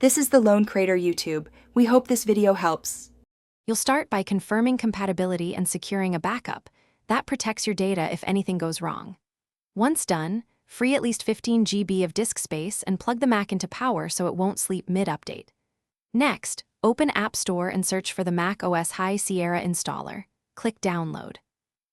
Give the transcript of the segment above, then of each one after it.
This is the Lone Crater YouTube. We hope this video helps. You'll start by confirming compatibility and securing a backup. That protects your data if anything goes wrong. Once done, free at least 15 GB of disk space and plug the Mac into power so it won't sleep mid-update. Next, open App Store and search for the macOS High Sierra installer. Click Download.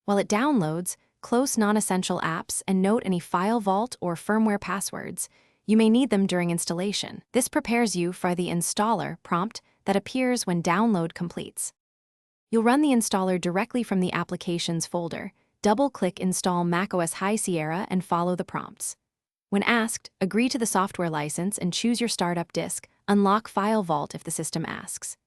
While it downloads, close non-essential apps and note any file vault or firmware passwords. You may need them during installation. This prepares you for the installer prompt that appears when download completes. You'll run the installer directly from the Applications folder. Double-click Install macOS High Sierra and follow the prompts. When asked, agree to the software license and choose your startup disk. Unlock File Vault if the system asks.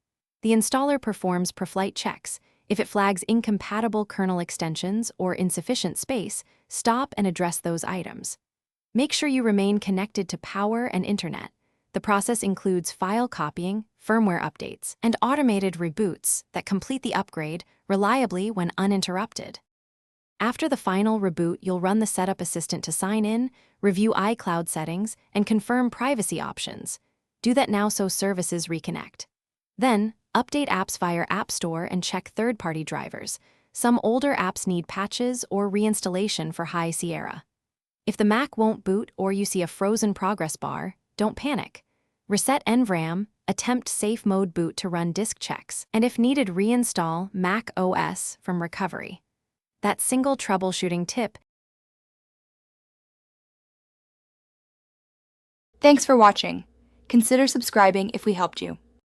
The installer performs per-flight checks. If it flags incompatible kernel extensions or insufficient space, stop and address those items. Make sure you remain connected to power and internet. The process includes file copying, firmware updates, and automated reboots that complete the upgrade reliably when uninterrupted. After the final reboot, you'll run the Setup Assistant to sign in, review iCloud settings, and confirm privacy options. Do that now so services reconnect. Then, update apps via App Store and check third-party drivers. Some older apps need patches or reinstallation for High Sierra. If the Mac won't boot or you see a frozen progress bar, don't panic. Reset NVRAM, attempt safe mode boot to run disk checks, and if needed, reinstall Mac OS from recovery. That single troubleshooting tip. Thanks for watching. Consider subscribing if we helped you.